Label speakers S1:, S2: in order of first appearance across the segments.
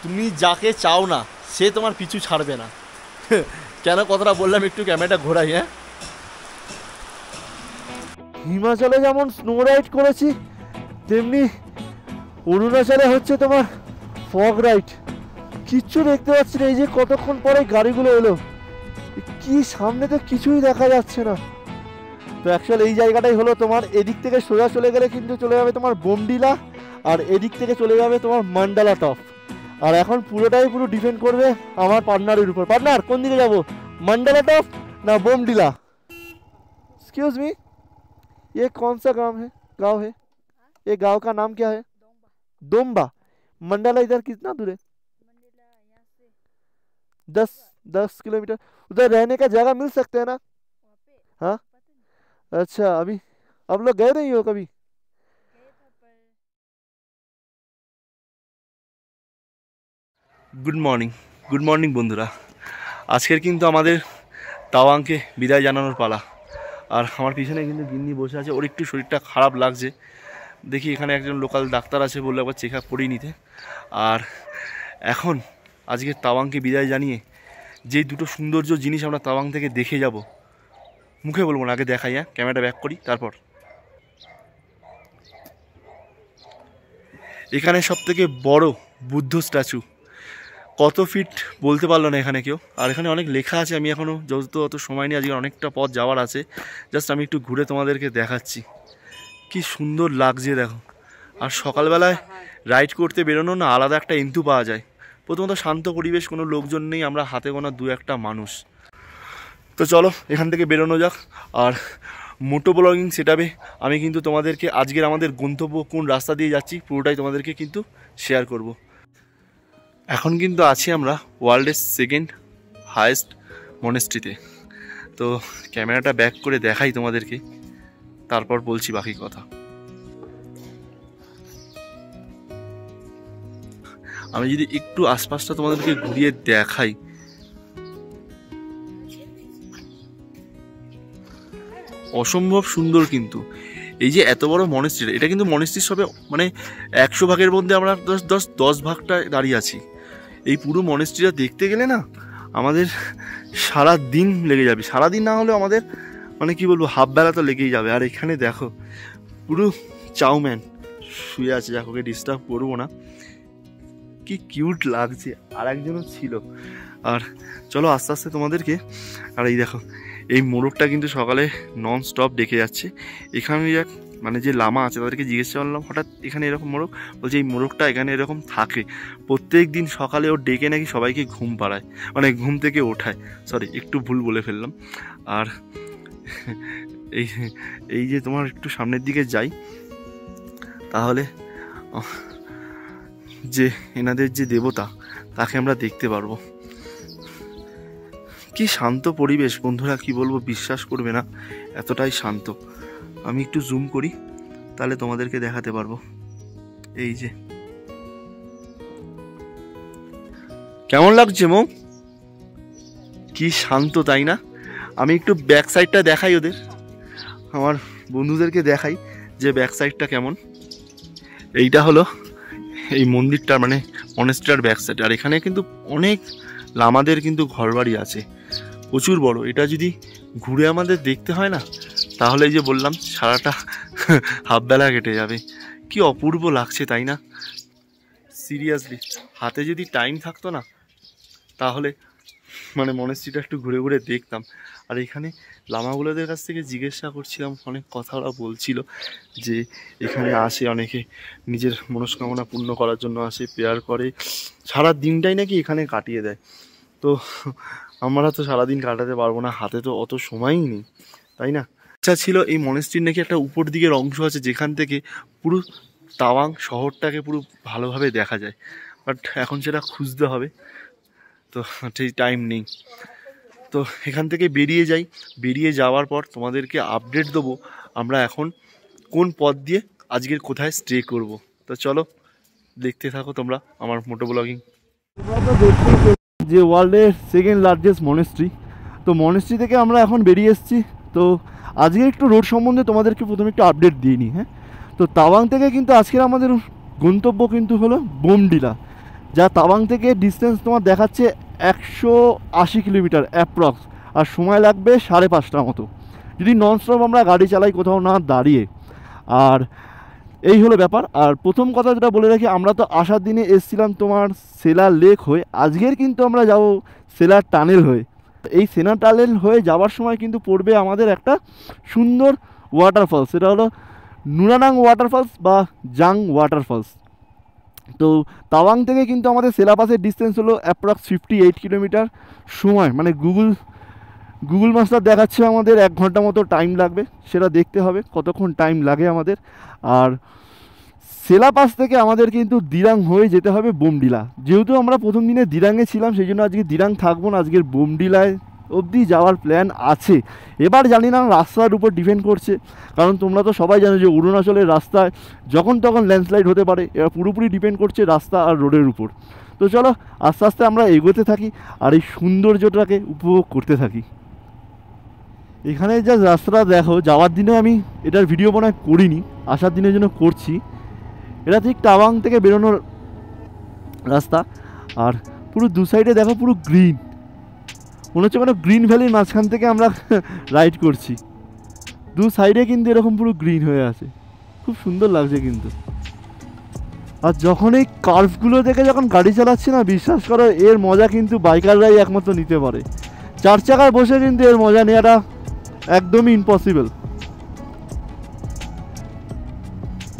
S1: তুমি যাকে চাও না সে তোমার পিছু ছাড়বে না। কেন কথাটা বললাম, একটু ক্যামেরাটা ঘোরাই। হ্যাঁ, হিমাচলে যেমন স্নো রাইড করেছি তেমনি অরুণাচলে হচ্ছে তোমার ফগ রাইড। কিচ্ছু দেখতে পাচ্ছি না। এই যে কতক্ষণ পরে গাড়িগুলো এলো, কি সামনে তো কিছুই দেখা যাচ্ছে না। তো অ্যাকচুয়ালি এই জায়গাটাই হলো তোমার, এদিক থেকে সোজা চলে গেলে কিন্তু চলে যাবে তোমার বোমডিলা, আর এদিক থেকে চলে যাবে তোমার মান্ডালা টপ। আর এখন পুরোটাই ডিপেন্ড করবে আমার পার্টনারের উপর। পার্টনার, কোন দিকে যাবো, মান্ডালা टॉप ना बोमडिला? एक्सक्यूज मी, ये कौन सा गांव है? ये गांव का नाम क्या है? दोम्बा। मंडला इधर कितना दूर है? 10 किलोमीटर। उधर रहने का जगह मिल सकते हैं ना? हाँ, अच्छा। अभी आप लोग गए नहीं हो कभी? গুড মর্নিং বন্ধুরা। আজকের কিন্তু আমাদের তাওয়াংকে বিদায় জানানোর পালা। আর আমার পিছনে কিন্তু গিন্নি বসে আছে, ওর একটু শরীরটা খারাপ লাগছে। দেখি এখানে একজন লোকাল ডাক্তার আছে, বললো একবার চেক আপ করিয়ে নিতে। আর এখন আজকে তাওয়াংকে বিদায় জানিয়ে যেই দুটো সৌন্দর্য জিনিস আমরা তাওয়াং থেকে দেখে যাব, মুখে বলবো না, আগে দেখাই। হ্যাঁ, ক্যামেরাটা ব্যাক করি। তারপর এখানে সবথেকে বড় বুদ্ধ স্ট্যাচু, কত ফিট বলতে পারলো না এখানে কেউ। আর এখানে অনেক লেখা আছে, আমি এখনও যেহেতু অত সময় নেই, আজকে অনেকটা পথ যাওয়ার আছে, জাস্ট আমি একটু ঘুরে তোমাদেরকে দেখাচ্ছি। কি সুন্দর লাগছে দেখো। আর সকালবেলায় রাইড করতে বেরোনো না, আলাদা একটা এন্থু পাওয়া যায়। প্রথমত শান্ত পরিবেশ, কোনো লোকজন নেই, আমরা হাতে গোনা দু একটা মানুষ। তো চলো এখান থেকে বেরোনো যাক। আর মোটো ব্লগিং সেটআপে আমি কিন্তু তোমাদেরকে আজকের আমাদের গন্তব্য কোন রাস্তা দিয়ে যাচ্ছি পুরোটাই তোমাদেরকে কিন্তু শেয়ার করব। এখন কিন্তু আছি আমরা ওয়ার্ল্ডের সেকেন্ড হাইয়েস্ট মনেস্ট্রিতে। তো ক্যামেরাটা ব্যাক করে দেখাই তোমাদেরকে, তারপর বলছি বাকি কথা। আমি যদি একটু আশপাশটা তোমাদেরকে ঘুরিয়ে দেখাই, অসম্ভব সুন্দর। কিন্তু এই যে এত বড় মনেস্ট্রি, এটা কিন্তু মনেস্ট্রির সবে মানে 100 ভাগের মধ্যে আমরা 10 ভাগটা দাঁড়িয়ে আছি। এই পুরো মনেস্ট্রিটা দেখতে গেলে না আমাদের সারা দিন লেগে যাবে। সারাদিন না হলেও আমাদের মানে কি বলবো, হাফ বেলা তো লেগেই যাবে। আর এখানে দেখো পুরো চাউম্যান শুয়ে আছে, যাকে ওকে ডিস্টার্ব করবো না। কি কিউট লাগছে। আর একজনও ছিল। আর চলো আস্তে আস্তে তোমাদেরকে, আর এই দেখো এই মোরগটা কিন্তু সকালে নন স্টপ ডেকে যাচ্ছে। এখানে এক মানে যে লামা আছে তাদেরকে জিজ্ঞেস করলাম হঠাৎ এখানে এরকম মোরগ, বলছে এই মোরগটা এখানে এরকম থাকে, প্রত্যেক দিন সকালে ও ডেকে নাকি সবাইকে ঘুম পাড়ায়, মানে ঘুম থেকে ওঠায়। সরি, একটু ভুল বলে ফেললাম। আর এই এই যে তোমার একটু সামনের দিকে যাই, তাহলে যে এনাদের যে দেবতা তাকে আমরা দেখতে পারবো। কি শান্ত পরিবেশ বন্ধুরা, কি বলবো, বিশ্বাস করবে না, এতটাই শান্ত। আমি একটু জুম করি, তাহলে তোমাদেরকে দেখাতে পারবো। এই যে কেমন লাগছে মো, কি শান্ত, তাই না? আমি একটু ব্যাক সাইডটা দেখাই ওদের, আমার বন্ধুদেরকে দেখাই যে ব্যাক সাইডটা কেমন। এইটা হলো এই মন্দিরটার মানে মনেস্ট্রির ব্যাক সাইড। আর এখানে কিন্তু অনেক লামাদের কিন্তু ঘরবাড়ি আছে, প্রচুর বড়। এটা যদি ঘুরে আমাদের দেখতে হয় না, তাহলে এই যে বললাম সারাটা হাফ বেলা কেটে যাবে। কি অপূর্ব লাগছে, তাই না? সিরিয়াসলি হাতে যদি টাইম থাকতো না, তাহলে মানে মনেস্ট্রিটা একটু ঘুরে ঘুরে দেখতাম। আর এখানে লামাগুলোদের কাছ থেকে জিজ্ঞাসা করছিলাম, অনেক কথা ওরা বলছিল যে এখানে আসে অনেকে নিজের মনস্কামনা পূর্ণ করার জন্য আসে, প্রেয়ার করে, সারা দিনটাই নাকি এখানে কাটিয়ে দেয়। তো আমরা তো সারাদিন কাটাতে পারবো না, হাতে তো অত সময়ই নেই, তাই না? আচ্ছা, ছিল এই মনেস্ট্রির নাকি একটা উপর দিকের অংশ আছে যেখান থেকে পুরো তাওয়াং শহরটাকে পুরো ভালোভাবে দেখা যায়, বাট এখন সেটা খুঁজতে হবে, তো ঠিক টাইম নেই। তো এখান থেকে বেরিয়ে যাই, বেরিয়ে যাওয়ার পর তোমাদেরকে আপডেট দেবো আমরা এখন কোন পথ দিয়ে আজকের কোথায় স্টে করব। তো চলো দেখতে থাকো তোমরা আমার মোটো ব্লগিং। যে ওয়ার্ল্ডের সেকেন্ড লার্জেস্ট মনেস্ট্রি, তো মনেস্ট্রি থেকে আমরা এখন বেরিয়ে এসেছি। তো আজকে একটু রোড সম্বন্ধে তোমাদেরকে প্রথমে একটু আপডেট দিয়ে নিই। হ্যাঁ, তো তাওয়াং থেকে কিন্তু আজকের আমাদের গন্তব্য কিন্তু হলো বোমডিলা।
S2: যা তাওয়াং থেকে ডিস্টেন্স তোমার দেখাচ্ছে 180 কিলোমিটার অ্যাপ্রক্স, আর সময় লাগবে 5:30 মতো যদি ননস্টপ আমরা গাড়ি চালাই কোথাও না দাঁড়িয়ে। আর এই হলো ব্যাপার। আর প্রথম কথা যেটা বলে রাখি, আমরা তো আসার দিনে এসছিলাম তোমার সেলার লেক হয়ে, আজকের কিন্তু আমরা যাব সেলার টানেল হয়ে। এই সেলার টানেল হয়ে যাওয়ার সময় কিন্তু পড়বে আমাদের একটা সুন্দর ওয়াটারফলস, সেটা হলো নুরানাং ওয়াটারফলস বা জাং ওয়াটারফলস। তো তাওয়াং থেকে কিন্তু আমাদের সেলা পাসের ডিস্টেন্স হলো অ্যাপ্রক্স 58 কিলোমিটার। সময় মানে গুগল মাস্টার দেখাচ্ছে আমাদের 1 ঘন্টা মতো টাইম লাগবে, সেটা দেখতে হবে কতক্ষণ টাইম লাগে আমাদের। আর সেলা পাস থেকে আমাদের কিন্তু দিরাং হয়ে যেতে হবে বোমডিলা। যেহেতু আমরা প্রথম দিনে দিরাংয়ে ছিলাম সেই জন্য আজকে দিরাং থাকবো না, আজকের বোমডিলায় অবধি যাওয়ার প্ল্যান আছে। এবার জানি না রাস্তার উপর ডিপেন্ড করছে, কারণ তোমরা তো সবাই জানো যে অরুণাচলের রাস্তায় যখন তখন ল্যান্ডস্লাইড হতে পারে। এবার পুরোপুরি ডিপেন্ড করছে রাস্তা আর রোডের উপর। তো চলো আস্তে আস্তে আমরা এগোতে থাকি আর এই সৌন্দর্যটাকে উপভোগ করতে থাকি। এখানে যা রাস্তাটা দেখো, যাওয়ার দিনে আমি এটার ভিডিও মনে হয় করিনি, আসার দিনের জন্য করছি। এটা ঠিক তাওয়াং থেকে বেরোনোর রাস্তা, আর পুরো দু সাইডে দেখো পুরো গ্রিন, মনে হচ্ছে কোনো গ্রিন ভ্যালির মাঝখান থেকে আমরা রাইড করছি। দু সাইডে কিন্তু এরকম পুরো গ্রিন হয়ে আছে, খুব সুন্দর লাগছে কিন্তু। আর যখন এই কার্ভগুলো দেখে যখন গাড়ি চালাচ্ছি না, বিশ্বাস করো এর মজা কিন্তু বাইকাররাই একমাত্র নিতে পারে। 4 চাকায় বসে কিন্তু এর মজা নেওয়াটা একদমই ইম্পসিবল।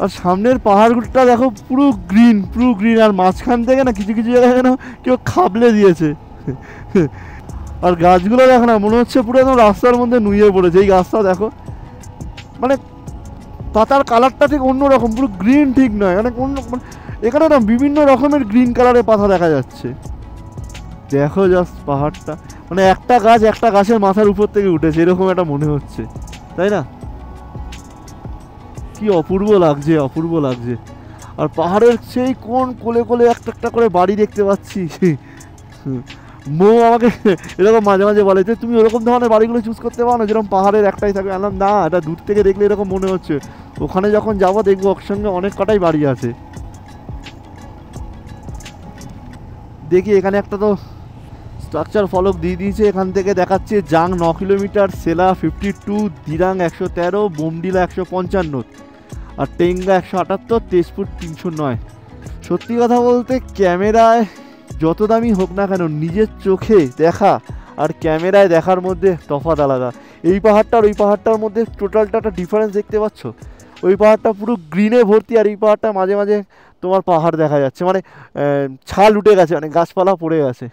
S2: আর সামনের পাহাড়টা দেখো পুরো গ্রিন, পুরো গ্রিন, আর মাঝখান থেকে না কিছু কিছু জায়গায় যেন কেউ খাবলে দিয়েছে। আর গাছগুলো দেখো না, মনে হচ্ছে পুরো একদম রাস্তার মধ্যে নুয়ে পড়েছে। এই গাছটা দেখো, মানে পাতার কালারটা ঠিক অন্যরকম, পুরো গ্রিন ঠিক নয়, মানে এখানে না বিভিন্ন রকমের গ্রিন কালারের পাতা দেখা যাচ্ছে। দেখো জাস্ট পাহাড়টা, মানে একটা গাছের মাথার উপর থেকে উঠেছে এরকম একটা মনে হচ্ছে, তাই না? কি অপূর্ব লাগছে, অপূর্ব লাগছে। আর পাহাড়ের সেই কোন কোলে কোলে একটা একটা করে বাড়ি দেখতে পাচ্ছি। মৌ আমাকে এরকম মাঝে মাঝে বলে যে তুমি ওরকম ধরনের বাড়িগুলো চুজ করতে পারো না যেরকম পাহাড়ের একটাই থাকবে। আনলাম না, এটা দূর থেকে দেখলে এরকম মনে হচ্ছে, ওখানে যখন যাবো দেখবো একসঙ্গে অনেক কটাই বাড়ি আছে। দেখি এখানে একটা তো স্ট্রাকচার ফলক দিয়ে দিয়েছে, এখান থেকে দেখাচ্ছে জাং 9 কিলোমিটার, সেলা 52, দিরাং 113, বোমডিলা 155, আর টেঙ্গা 178, তেজপুর 309। সত্যি কথা বলতে ক্যামেরায় যত দামি হোক না কেন, নিজের চোখে দেখা আর ক্যামেরায় দেখার মধ্যে তফাৎ আলাদা। এই পাহাড়টা আর ওই পাহাড়টার মধ্যে টোটালটা একটা ডিফারেন্স দেখতে পাচ্ছ। ওই পাহাড়টা পুরো গ্রিনে ভর্তি, আর এই পাহাড়টা মাঝে মাঝে তোমার পাহাড় দেখা যাচ্ছে, মানে ছাল উঠে গেছে, মানে গাছপালা পড়ে গেছে।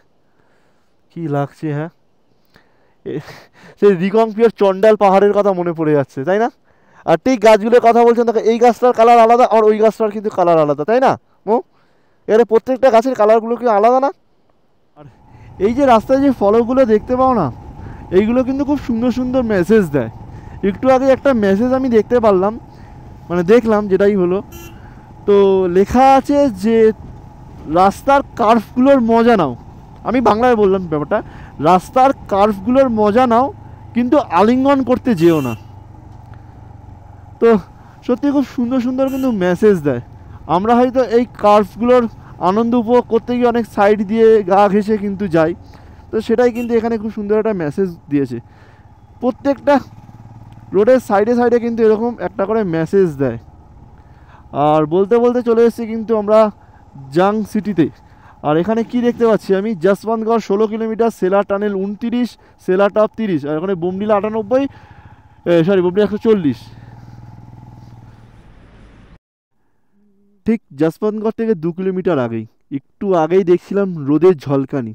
S2: কি লাগছে, হ্যাঁ সেই রিকংপিয়ার চন্ডাল পাহাড়ের কথা মনে পড়ে যাচ্ছে, তাই না? আর ঠিক গাছগুলোর কথা বলছেন দেখো, এই গাছটার কালার আলাদা আর ওই গাছটার কিন্তু কালার আলাদা, তাই না মো? এবারে প্রত্যেকটা গাছের কালারগুলো কি আলাদা না? আর এই যে রাস্তায় যে ফলকগুলো দেখতে পাও না, এইগুলো কিন্তু খুব সুন্দর সুন্দর মেসেজ দেয়। একটু আগে একটা মেসেজ আমি দেখতে পারলাম, মানে দেখলাম, যেটাই হলো তো লেখা আছে যে রাস্তার কার্ভগুলোর মজা নাও। আমি বাংলায় বললাম ব্যাপারটা, রাস্তার কার্ভগুলোর মজা নাও কিন্তু আলিঙ্গন করতে যেও না। তো সত্যি খুব সুন্দর সুন্দর কিন্তু মেসেজ দেয়। আমরা হয়তো এই কার্ভগুলোর আনন্দ উপভোগ করতে গিয়ে অনেক সাইড দিয়ে গা ঘেঁষে কিন্তু যাই, তো সেটাই কিন্তু এখানে খুব সুন্দর একটা মেসেজ দিয়েছে। প্রত্যেকটা রোডের সাইডে সাইডে কিন্তু এরকম একটা করে মেসেজ দেয়। আর বলতে বলতে চলে এসেছি কিন্তু আমরা জাং সিটিতে। আর এখানে কি দেখতে পাচ্ছি আমি, যশবন্তগড় 16 কিলোমিটার, সেলা টানেল 29, সেলা টপ 30, আর এখানে বোমডিলা 98, বোমডিলা 140। ঠিক যশবন্তগড় থেকে 2 কিলোমিটার আগেই, একটু আগেই দেখছিলাম রোদের ঝলকানি,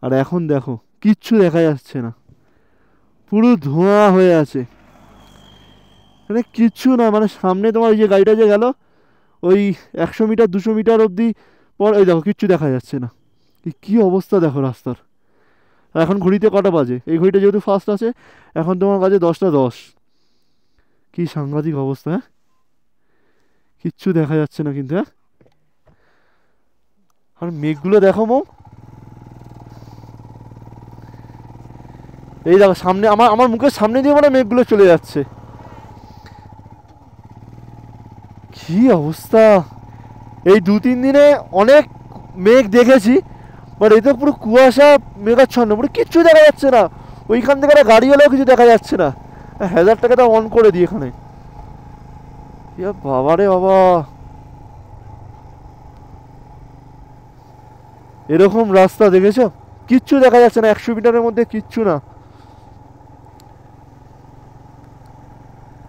S2: আর এখন দেখো কিচ্ছু দেখা যাচ্ছে না, পুরো ধোঁয়া হয়ে আছে, মানে কিচ্ছু না। মানে সামনে তোমার ওই যে গাড়িটা যে গেল ওই 100 মিটার 200 মিটার অবধি পর, ওই দেখো কিচ্ছু দেখা যাচ্ছে না। কি অবস্থা দেখো রাস্তার। আর এখন ঘড়িতে কটা বাজে, এই ঘড়িটা যেহেতু ফাস্ট আছে, এখন তোমার বাজে 10টা 10। কি সাংঘাতিক অবস্থা, হ্যাঁ কিচ্ছু দেখা যাচ্ছে না কিন্তু, হ্যাঁ। আর মেঘগুলো দেখো মো, এই দেখো সামনে আমার মুখের সামনে দিয়ে মানে মেঘগুলো চলে যাচ্ছে। কি অবস্থা, এই 2-3 দিনে অনেক মেঘ দেখেছি, বাট এই তো পুরো কুয়াশা মেঘাচ্ছন্ন, পুরো কিচ্ছু দেখা যাচ্ছে না। ওইখান থেকে একটা গাড়ি এলেও কিছু দেখা যাচ্ছে না। হ্যাজারটাকে তো অন করে দিই এখানে। বাবা রে বাবা, এরকম রাস্তা দেখেছো? কিচ্ছু দেখা যাচ্ছে না, 100 মিটারের মধ্যে কিচ্ছু না।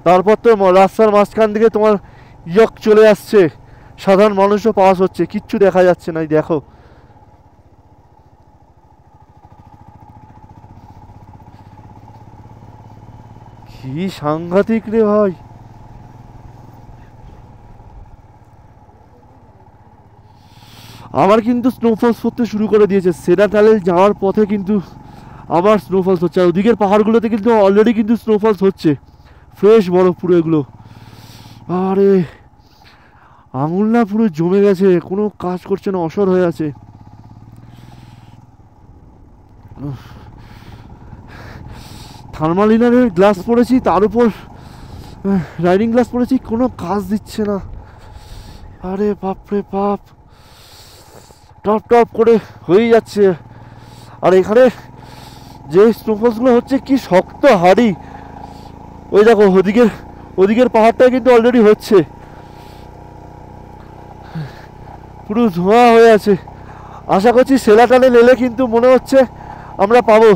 S2: তারপর তো রাস্তার মাঝখান থেকে তোমার ইয়ক চলে আসছে, সাধারণ মানুষও পাস হচ্ছে, কিচ্ছু দেখা যাচ্ছে না। দেখো কি সাংঘাতিক রে ভাই। আবার কিন্তু স্নোফলস করতে শুরু করে দিয়েছে। সেরা টানেল যাওয়ার পথে কিন্তু আবার স্নোফলস হচ্ছে। আর ওদিকের পাহাড়গুলোতে কিন্তু অলরেডি কিন্তু স্নোফলস হচ্ছে, ফ্রেশ বরফ পুরো এগুলো। আরে আঙুল না পুরো জমে গেছে, কোনো কাজ করছে না, অসর হয়ে আছে। থার্মাল ইনারের গ্লাস পরেছি, তার উপর রাইডিং গ্লাস পরেছি, কোনো কাজ দিচ্ছে না। আরে বাপরে বাপ, টপ টপ করে হয়ে যাচ্ছে। আর এখানে যে স্নোফলসগুলো হচ্ছে কি শক্ত হাড়ি। ওই দেখো ওদিকের পাহাড়টা কিন্তু অলরেডি হচ্ছে, পুরো ধোঁয়া হয়ে আছে। আশা করছি সেলা টানেল এলে কিন্তু মনে হচ্ছে আমরা পাবো,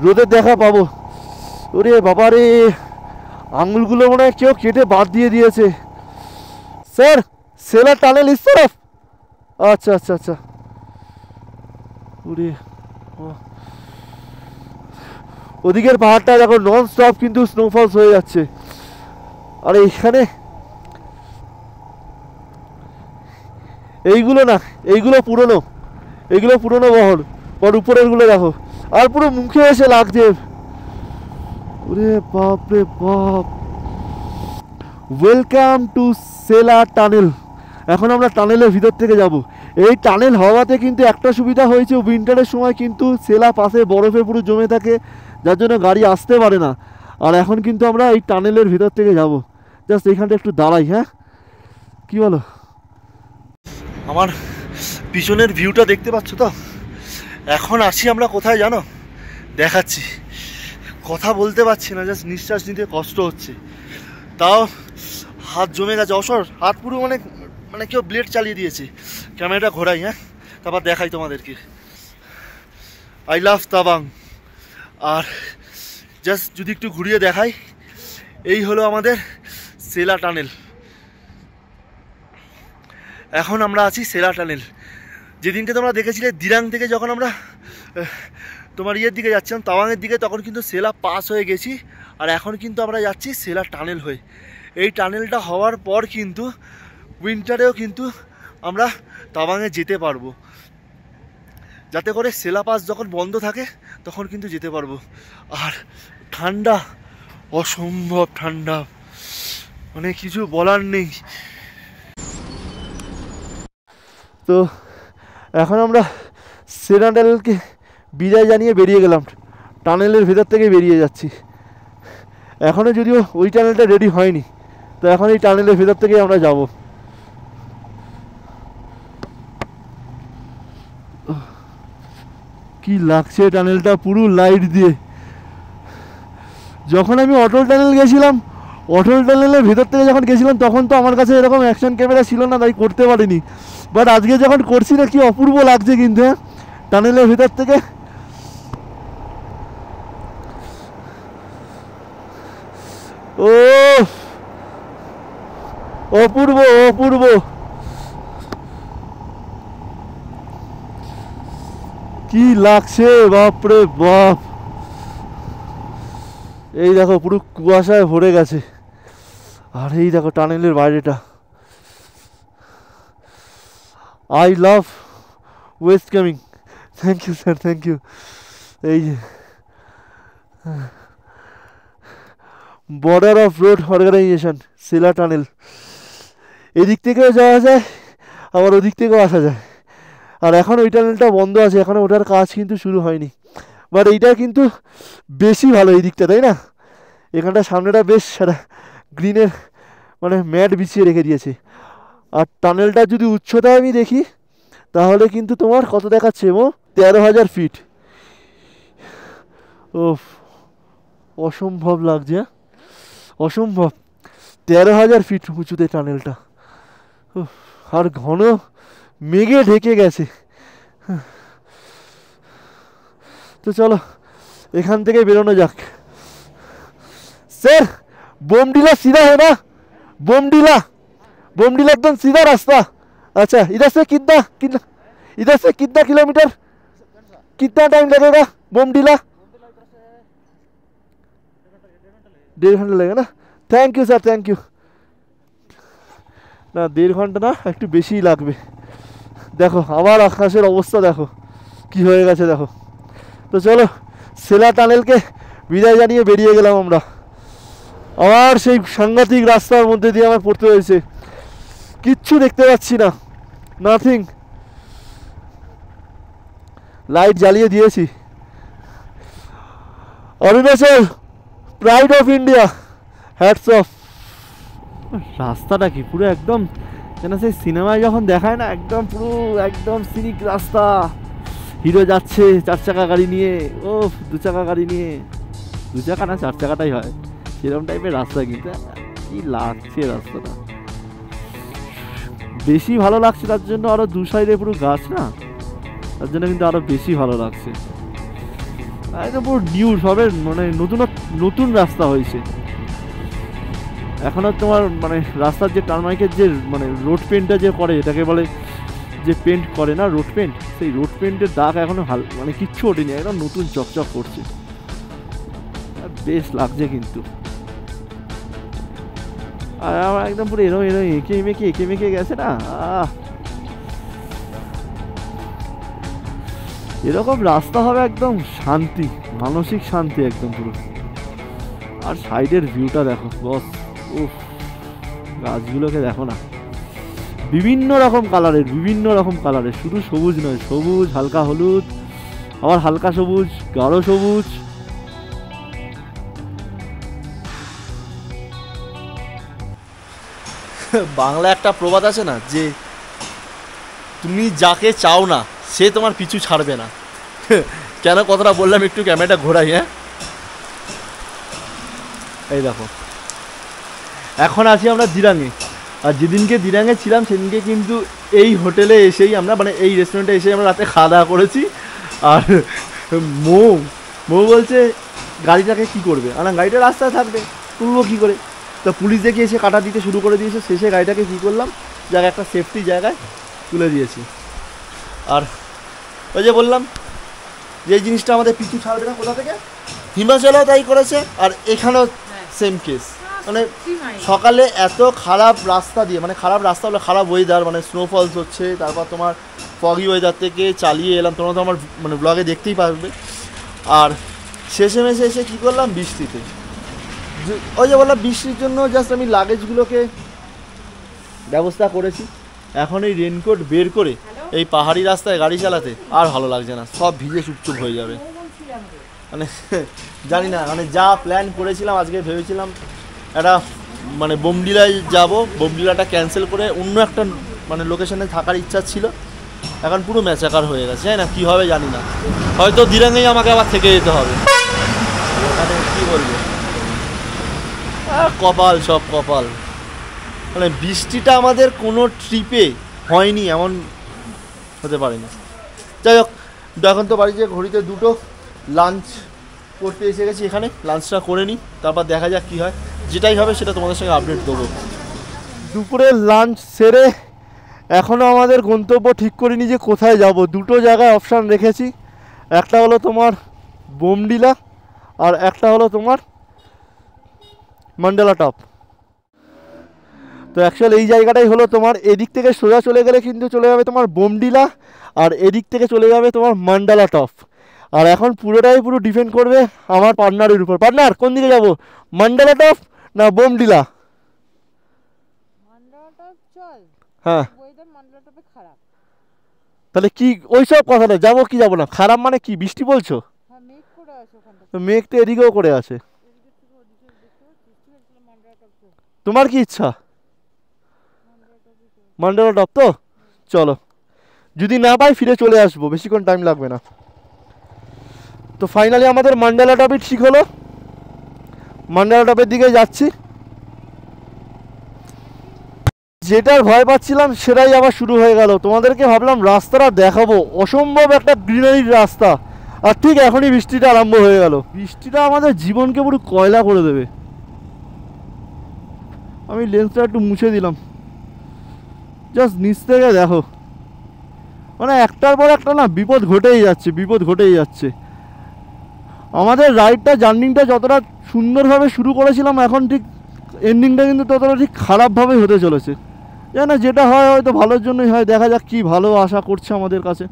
S2: রোদের দেখা পাবো। ওরে বাবা রে, আঙুলগুলো মনে হয় কেউ কেটে বাদ দিয়ে দিয়েছে। স্যার, সেলা টানেল ইস তরফ। আচ্ছা আচ্ছা আচ্ছা। ওরে ওদিকের পাহাড়টা দেখো নন স্টপ কিন্তু স্নোফলস হয়ে যাচ্ছে। আর এইখানে এইগুলো না, এইগুলো পুরনো বহর, আর উপরেরগুলো দেখো, আর পুরো মুখে এসে লাগছে। ওরে বাপ রে বাপ। Welcome to Sela tunnel. এখন আমরা টানেলের ভিতর থেকে যাব। এই টানেল হওয়াতে কিন্তু একটা সুবিধা হয়েছে, উইন্টারের সময় কিন্তু সেলা পাশে বরফে পুরো জমে থাকে, যার জন্য গাড়ি আসতে পারে না। আর এখন কিন্তু আমরা এই টানেলের ভিতর থেকে যাব। জাস্ট এইখানটা একটু দাঁড়াই, হ্যাঁ কি বলো? আমার পিছনের ভিউটা দেখতে পাচ্ছ তো? এখন আসি আমরা কোথায় জানো? দেখাচ্ছি। কথা বলতে পারছি না, জাস্ট নিঃশ্বাস নিতে কষ্ট হচ্ছে। তাও হাত জমে গেছে, অসর হাত পুরো মানে কেউ ব্লেড চালিয়ে দিয়েছে। ক্যামেরাটা ঘোরাই, হ্যাঁ, তারপর দেখাই তোমাদেরকে। I love Tabang. R just যদি একটু ঘুরিয়ে দেখাই, এই হলো আমাদের সেলা টানেল। এখন আমরা আছি সেলা টানেল। যেদিনকে তোমরা দেখেছিলে দিরাং থেকে যখন আমরা তোমার ইয়ের দিকে যাচ্ছিলাম, তাওয়াংয়ের দিকে, তখন কিন্তু সেলা পাস হয়ে গেছি। আর এখন কিন্তু আমরা যাচ্ছি সেলা টানেল হয়ে। এই টানেলটা হওয়ার পর কিন্তু উইন্টারেও কিন্তু আমরা তাওয়াংয়ে যেতে পারবো, যাতে করে সেলা পাস যখন বন্ধ থাকে তখন কিন্তু যেতে পারবো। আর ঠান্ডা, অসম্ভব ঠান্ডা, মানে কিছু বলার নেই। তো এখন আমরা সেলা টানেলকে বিদায় জানিয়ে বেরিয়ে গেলাম, টানেলের ভেতর থেকে বেরিয়ে যাচ্ছি। এখনও যদিও ওই টানেলটা রেডি হয়নি, তো এখন এই টানেলের ভেতর থেকেই আমরা যাব। কি লাগছে টানেলটা পুরো লাইট দিয়ে। যখন আমি অটল টানেল গেছিলাম, অটল টানেলের ভেতর থেকে যখন গেছিলাম, তখন তো আমার কাছে এরকম অ্যাকশন ক্যামেরা ছিল না, তাই করতে পারিনি। বাট আজকে যখন করছি না, কি অপূর্ব লাগছে কিন্তু, হ্যাঁ, টানেলের ভেতর থেকে। ও অপূর্ব অপূর্ব। কি লাগছে বাপরে বাপ। এই দেখো পুরো কুয়াশায় ভরে গেছে। আর এই দেখো টানেলের বাইরেটা। I love west coming. Thank you sir, thank you. এই যে border of road organisation, Sela tunnel. এদিক থেকেও যাওয়া যায়, আবার ওদিক থেকেও আসা যায়। আর এখন ওই টানেলটা বন্ধ আছে, এখনও ওটার কাজ কিন্তু শুরু হয়নি। বাট এইটা কিন্তু বেশি ভালো এই দিকটা, তাই না? এখানটা সামনেটা বেশ গ্রিনের মানে ম্যাট বিছিয়ে রেখে দিয়েছে। আর টানেলটা যদি উচ্চতায় আমি দেখি, তাহলে কিন্তু তোমার কত দেখাচ্ছে মো? 13,000 ফিট। ও অসম্ভব লাগছে, অসম্ভব। 13,000 ফিট উঁচুতে টানেলটা, আর ঘন মেঘে ঢেকে গেছে। তো চলো এখান থেকে বেরোনো যাক। স্যার बोमडिला सीधा है ना? बोमडिला, बोमडिला एकदम सीधा रास्ता। अच्छा इधर से कितना कितना इधर से कितना किलोमीटर, कितना टाइम लगेगा बोमडिला? 1.5 घंटा लगेगा ना। Thank you sir, thank you. না 1.5 ঘন্টা না, একটু বেশিই লাগবে। দেখো আবার আকাশের অবস্থা দেখো কি হয়ে গেছে দেখো। তো চলো সেলা টানেলকে বিদায় জানিয়ে বেরিয়ে গেলাম আমরা। আবার সেই সাংঘাতিক রাস্তার মধ্যে দিয়ে আমার পড়তে হয়েছে, কিচ্ছু দেখতে পাচ্ছি না, নাথিং। লাইট জ্বালিয়ে দিয়েছি। Arunachal, pride of India, hats off. রাস্তাটা কি পুরো একদম যেন সেই সিনেমায় যখন দেখায় না, একদম পুরো একদম সিনিক রাস্তা। হিরো যাচ্ছে 4 চাকা গাড়ি নিয়ে, ও 2 চাকা গাড়ি নিয়ে, 2 চাকা না 4 চাকাটাই হয়, সেরকম টাইপের রাস্তা। কিন্তু কি লাগছে রাস্তাটা, বেশি ভালো লাগছে। তার জন্য আরো 2 সাইডে পুরো গাছ না, তার জন্য কিন্তু আরো বেশি ভালো লাগছে। একদম পুরো নিউ, সবে মানে নতুন নতুন রাস্তা হয়েছে। এখনো তোমার মানে রাস্তার যে টারমাইকের যে মানে রোড পেন্টটা যে করে, এটাকে বলে যে পেন্ট করে না রোড পেন্ট, সেই রোড পেন্টের দাগ এখনো মানে কিচ্ছু ওঠেনি, একদম নতুন চকচক করছে, বেশ লাগছে কিন্তু। আর আমার একদম পুরো এরো এরো এঁকে মেকে গেছে না। এরকম রাস্তা হবে একদম শান্তি, মানসিক শান্তি একদম পুরো। আর সাইডের ভিউটা দেখো বস, উফ, গাছগুলোকে দেখো না, বিভিন্ন রকম কালারের, শুধু সবুজ নয়, সবুজ, হালকা হলুদ, আবার হালকা সবুজ, গাঢ় সবুজ।
S1: বাংলা একটা প্রবাদ আছে না, যে তুমি যাকে চাও না সে তোমার পিছু ছাড়বে না। কেন কথাটা বললাম, একটু ক্যামেরাটা ঘোরাই। হ্যাঁ এই দেখো, এখন আছি আমরা দিরাঙে। আর যেদিনকে দিরাঙে ছিলাম সেদিনকে কিন্তু এই হোটেলে এসেই আমরা, মানে এই রেস্টুরেন্টে এসেই আমরা রাতে খাওয়া দাওয়া করেছি। আর মৌ বলছে গাড়িটাকে কি করবে, আর গাড়িটা রাস্তায় থাকবে, তুলবো কী করে। তো পুলিশ দেখে এসে কাটা দিতে শুরু করে দিয়েছে। শেষে গাড়িটাকে কী করলাম, জায়গায় একটা সেফটি জায়গায় তুলে দিয়েছি। আর ওই যে বললাম যে জিনিসটা আমাদের পিছু ছাড়বে না কোথা থেকে, হিমাচলেও তাই করেছে, আর এখানেও সেম কেস। মানে সকালে এত খারাপ রাস্তা দিয়ে, মানে খারাপ রাস্তা হলো খারাপ ওয়েদার, মানে স্নোফলস হচ্ছে, তারপর তোমার ফগি ওয়েদার থেকে চালিয়ে এলাম, তোমরা তো আমার মানে ব্লগে দেখতেই পারবে। আর শেষে মেশে এসে কী করলাম, বৃষ্টিতে, ওই যে বললাম বৃষ্টির জন্য জাস্ট আমি লাগেজগুলোকে ব্যবস্থা করেছি। এখন এই রেনকোট বের করে এই পাহাড়ি রাস্তায় গাড়ি চালাতে আর ভালো লাগছে না, সব ভিজে চুপচুপ হয়ে যাবে। মানে জানি না, মানে যা প্ল্যান করেছিলাম, আজকে ভেবেছিলাম একটা মানে বোমডিলায় যাব, বোমডিলাটা ক্যান্সেল করে অন্য একটা মানে লোকেশনে থাকার ইচ্ছা ছিল। এখন পুরো ম্যাচাকার হয়ে গেছে, জানি না কী হবে, জানি না, হয়তো দিরাঙেই আমাকে আবার থেকে যেতে হবে। মানে কী বলবো, কপাল, সব কপাল। মানে বৃষ্টিটা আমাদের কোনো ট্রিপে হয়নি এমন হতে পারেনি। যাই হোক, এখন তো বাড়িতে ঘড়িতে 2টো, লাঞ্চ করতে এসে গেছি এখানে, লাঞ্চটা করে নিই, তারপর দেখা যাক কী হয়। যেটাই হবে সেটা তোমাদের সঙ্গে আপডেট দেবো।
S2: দুপুরের লাঞ্চ সেরে এখনও আমাদের গন্তব্য ঠিক করিনি যে কোথায় যাব। 2টো জায়গায় অপশান রেখেছি, একটা হলো তোমার বোমডিলা আর একটা হলো তোমার মান্ডালা টপ। তো অ্যাকচুয়ালি এই জায়গাটাই হলো তোমার, এদিক থেকে সোজা চলে গেলে কিন্তু চলে যাবে তোমার বোমডিলা, আর এদিক থেকে চলে যাবে তোমার মান্ডালা টপ। আর এখন পুরোটাই পুরো ডিপেন্ড করবে আমার পার্টনারের উপর। পার্টনার কোন দিকে যাব, মান্ডালা টপ না বোমডিলা? হ্যাঁ তাহলে কি ওইসব কথা না, যাবো কি যাবো না, খারাপ মানে কি, বৃষ্টি বলছো? মেঘ তো এদিকেও করে আছে, তোমার কি ইচ্ছা? মান্ডালা টপ তো চলো, যদি না পাই ফিরে চলে আসবো, বেশিক্ষণ টাইম লাগবে না। তো ফাইনালি আমাদের মান্ডালা টপই ঠিক হলো, মান্ডালা টপের দিকে যাচ্ছি। যেটার ভয় পাচ্ছিলাম সেটাই আবার শুরু হয়ে গেল। তোমাদেরকে ভাবলাম রাস্তাটা দেখাবো, অসম্ভব একটা গ্রিনারির রাস্তা, আর ঠিক এখনই বৃষ্টিটা আরম্ভ হয়ে গেল। বৃষ্টিটা আমাদের জীবনকে পুরো কয়লা করে দেবে। আমি লেন্সটা একটু মুছে দিলাম, জাস্ট নিচ থেকে দেখো, মানে একটার পর একটা না বিপদ ঘটেই যাচ্ছে, বিপদ ঘটেই যাচ্ছে। আমাদের রাইডটা, জার্নিংটা যতটা সুন্দরভাবে শুরু করেছিলাম, এখন ঠিক এন্ডিংটা কিন্তু ততটা ঠিক খারাপভাবে হতে চলেছে। জানো, যেটা হয় হয়তো ভালোর জন্যই হয়, দেখা যাক কি ভালো আশা করছে আমাদের কাছে।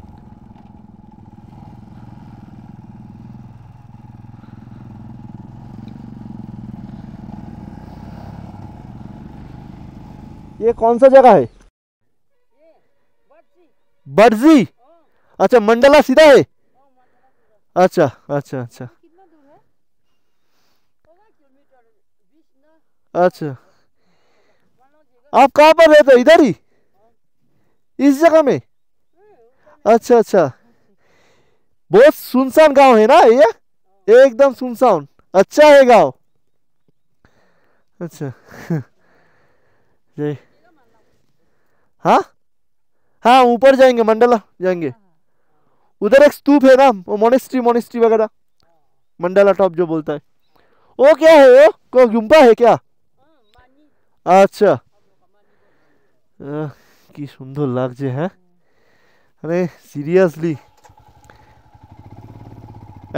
S2: ये कौन सा जगह है? बर्जी। अच्छा, मंडला सीधा है। अच्छा अच्छा अच्छा अच्छा। आप कहाँ पर रहते हो? इधर ही, इस जगह में? अच्छा अच्छा। बहुत सुनसान गांव है ना ये, एकदम सुनसान। अच्छा है गांव। अच्छा जय। हाँ हाँ, ऊपर जाएंगे, मंडला जाएंगे। उधर एक स्तूप है ना, वो मोनेस्ट्री, मोनेस्ट्री वगैरह, मंडला टॉप जो बोलता है वो। क्या है वो, को गुम्बा है क्या? अच्छा। কি সুন্দর লাগছে। হ্যাঁ, মানে সিরিয়াসলি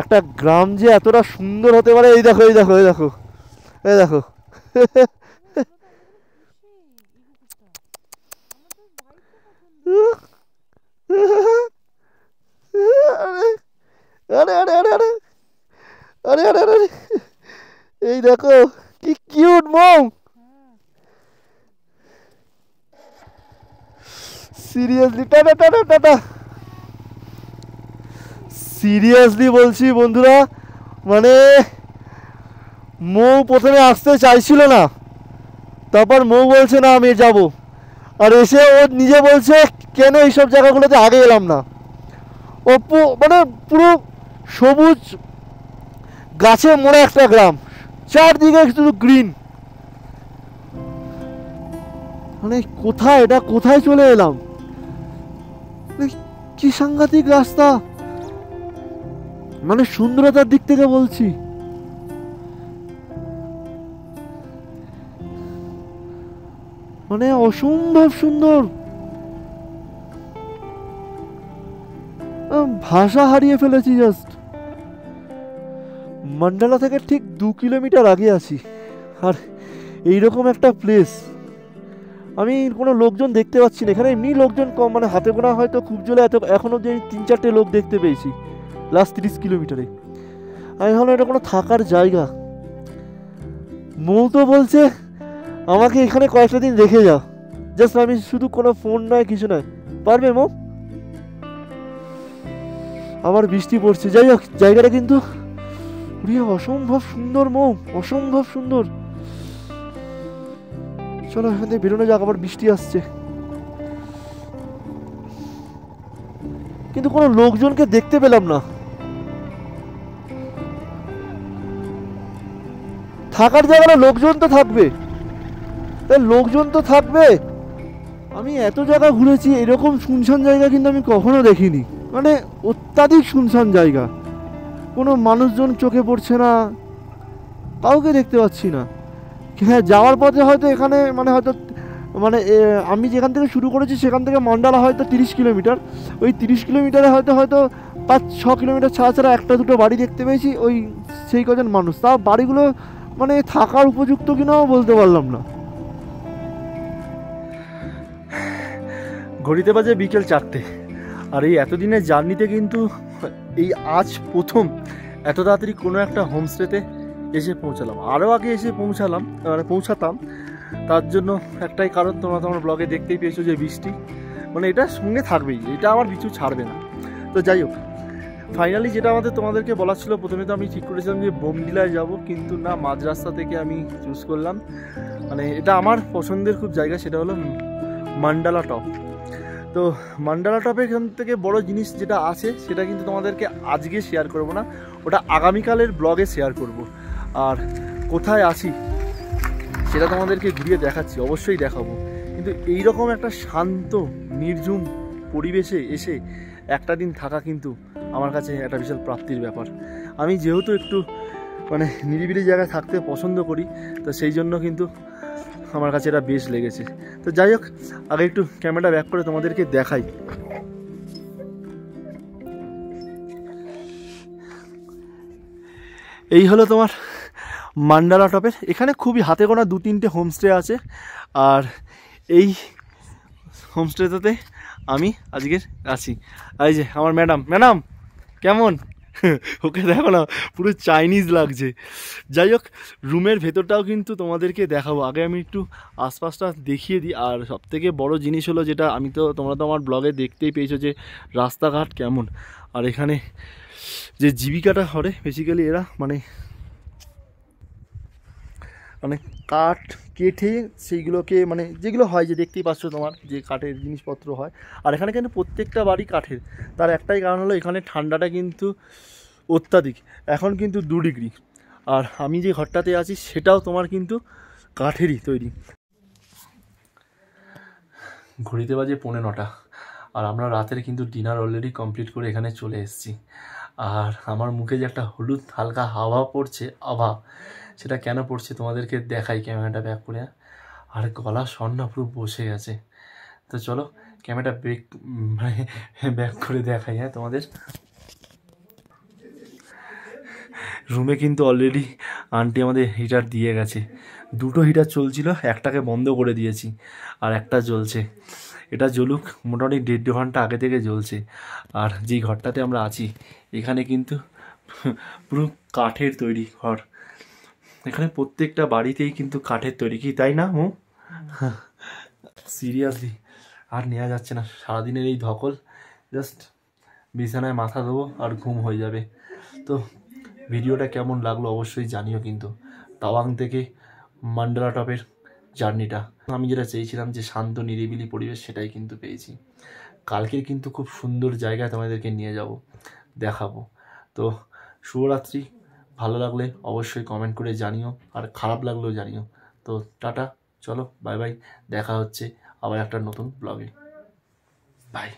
S2: একটা গ্রাম যে এতটা সুন্দর হতে পারে। এই দেখো, এই দেখো, এই দেখো, এই দেখো। আরে আরে আরে আরে আরে আরে আরে আরে, এই দেখো কি cute mom. Seriously tata tata tata, seriously বলছি বন্ধুরা, মানে মৌ প্রথমে আসতে চাইছিল না, তারপর মৌ বলছে না আমি যাব, আর এসে ও নিজে বলছে কেন এইসব জায়গাগুলোতে আগে এলাম না। ও মানে পুরো সবুজ গাছে মোড়া একটা গ্রাম, চারদিকে শুধু গ্রিন। মানে কোথায় এটা, কোথায় চলে এলাম, কি সাংঘাতিক রাস্তা। মানে সুন্দরতার দিক থেকে বলছি, মানে অসম্ভব সুন্দর, ভাষা হারিয়ে ফেলেছি। জাস্ট মান্ডালা থেকে ঠিক 2 কিলোমিটার আগে আছি, আর এইরকম একটা প্লেস আমি কোনো লোকজন দেখতে পাচ্ছি না। এখানে এমনি লোকজন কম, মানে হাতে গোনা হয়তো খুব জোরে এখন অব্দি 3-4টে লোক দেখতে পেয়েছি লাস্ট 30 কিলোমিটারে। আমি ভাবলাম এটা কোনো থাকার জায়গা। মৌ তো বলছে আমাকে এখানে কয়েকটা দিন রেখে যাও, জাস্ট আমি শুধু কোনো ফোন নয় কিছু নয়। পারবে মৌ? আবার বৃষ্টি পড়ছে। যাই হোক, জায়গাটা কিন্তু অসম্ভব সুন্দর মৌ, অসম্ভব সুন্দর। চলো এখান থেকে বেরোনো যাক, আবার বৃষ্টি আসছে। কিন্তু কোনো লোকজনকে দেখতে পেলাম না। থাকার জায়গাটা লোকজন তো থাকবে, লোকজন তো থাকবে। আমি এত জায়গা ঘুরেছি, এরকম শুনশান জায়গা কিন্তু আমি কখনো দেখিনি। মানে অত্যাধিক শুনশান জায়গা, কোনো মানুষজন চোখে পড়ছে না, কাউকে দেখতে পাচ্ছি না। হ্যাঁ, যাওয়ার পথে হয়তো এখানে মানে হয়তো মানে আমি যেখান থেকে শুরু করেছি সেখান থেকে মান্ডালা হয়তো 30 কিলোমিটার। ওই 30 কিলোমিটারে হয়তো 5-6 কিলোমিটার ছাড়া ছাড়া একটা দুটো বাড়ি দেখতে পেয়েছি, ওই সেই কজন মানুষ। তাও বাড়িগুলো মানে থাকার উপযুক্ত কিনাও বলতে পারলাম না। ঘড়িতে বাজে বিকেল 4টে, আর এই এতদিনের জার্নিতে কিন্তু এই আজ প্রথম এত তাড়াতাড়ি কোনো একটা হোমস্টেতে এসে পৌঁছালাম। আরও আগে এসে পৌঁছাতাম, তার জন্য একটাই কারণ, তোমরা তোমার ব্লগে দেখতেই পেয়েছো যে বৃষ্টি, মানে এটা সঙ্গে থাকবেই, এটা আমার পিছু ছাড়বে না। তো যাই হোক, ফাইনালি যেটা তোমাদেরকে বলার ছিল, প্রথমে তো আমি ঠিক করেছিলাম যে বোমডিলায় যাব, কিন্তু না, মাঝ রাস্তা থেকে আমি চুজ করলাম, মানে এটা আমার পছন্দের খুব জায়গা, সেটা হলো মান্ডালা টপ।
S1: তো মান্ডালা টপে এখান থেকে বড় জিনিস যেটা আছে সেটা কিন্তু তোমাদেরকে আজকে শেয়ার করব না, ওটা আগামীকালের ব্লগে শেয়ার করব। আর কোথায় আছি সেটা তোমাদেরকে ঘুরিয়ে দেখাচ্ছি, অবশ্যই দেখাবো। কিন্তু এইরকম একটা শান্ত নির্ঝুম পরিবেশে এসে একটা দিন থাকা কিন্তু আমার কাছে একটা বিশাল প্রাপ্তির ব্যাপার। আমি যেহেতু একটু মানে নিরিবিলি জায়গায় থাকতে পছন্দ করি, তো সেই জন্য কিন্তু আমার কাছে এটা বেশ লেগেছে। তো যাই হোক, আগে একটু ক্যামেরা ব্যাক করে তোমাদেরকে দেখাই। এই হলো তোমার মান্ডালা টপের, এখানে খুবই হাতে গোনা 2-3টে হোমস্টে আছে। আর এই হোমস্টেটাতে আমি আজকের আছি। এই যে আমার ম্যাডাম কেমন, ওকে দেখো না, পুরো চাইনিজ লাগছে। যাই হোক, রুমের ভেতরটাও কিন্তু তোমাদেরকে দেখাবো। আগে আমি একটু আশপাশটা দেখিয়ে দিই। আর সবথেকে বড় জিনিস হলো যেটা তোমরা তো আমার ব্লগে দেখতেই পেয়েছো যে রাস্তাঘাট কেমন। আর এখানে যে জীবিকাটা করে বেসিক্যালি এরা মানে কাঠ কেটে সেইগুলোকে মানে যেগুলো হয় যে দেখতেই পাচ্ছ তোমার যে কাঠের জিনিসপত্র হয়। আর এখানে কিন্তু প্রত্যেকটা বাড়ি কাঠের। তার একটাই কারণ হলো এখানে ঠান্ডাটা কিন্তু অত্যাধিক, এখন কিন্তু 2 ডিগ্রি। আর আমি যে ঘরটাতে আছি সেটাও তোমার কিন্তু কাঠেরই তৈরি। ঘড়িতে বাজে 9:45 আর আমরা রাতের কিন্তু ডিনার অলরেডি কমপ্লিট করে এখানে চলে এসেছি। আর আমার মুখে যে একটা হলুদ হালকা হাওয়া পড়ছে, সেটা কেন পড়ছে তোমাদেরকে দেখাই ক্যামেরাটা ব্যাক করে। আর গলা স্বর্ণা পুরো বসে গেছে। তো চলো ক্যামেরাটা ব্যাক করে দেখাই। হ্যাঁ, তোমাদের রুমে কিন্তু অলরেডি আন্টি আমাদের হিটার দিয়ে গেছে। 2টো হিটার চলছিল, একটাকে বন্ধ করে দিয়েছি আর একটা জ্বলছে। এটা জ্বলুক, মোটামুটি 1.5 ঘন্টা আগে থেকে জ্বলছে। আর যেই ঘরটাতে আমরা আছি এখানে কিন্তু পুরো কাঠের তৈরি ঘর। এখানে প্রত্যেকটা বাড়িতেই কিন্তু কাঠের তৈরি, কি তাই না? সিরিয়াসলি আর নেওয়া যাচ্ছে না সারাদিনের এই ধকল। জাস্ট বিছানায় মাথা দেবো আর ঘুম হয়ে যাবে। তো ভিডিওটা কেমন লাগলো অবশ্যই জানিও। কিন্তু তাওয়াং থেকে মান্ডালা টপের জার্নিটা আমি যেটা চেয়েছিলাম যে শান্ত নিরিবিলি পরিবেশ, সেটাই কিন্তু পেয়েছি। কালকের কিন্তু খুব সুন্দর জায়গায় তোমাদেরকে নিয়ে যাব, দেখাবো। তো শুভরাত্রি। ভালো লাগলে অবশ্যই কমেন্ট করে জানিও, আর খারাপ লাগলেও জানিও। তো টাটা, চলো বাই বাই, দেখা হচ্ছে আবার একটা নতুন ব্লগে। বাই।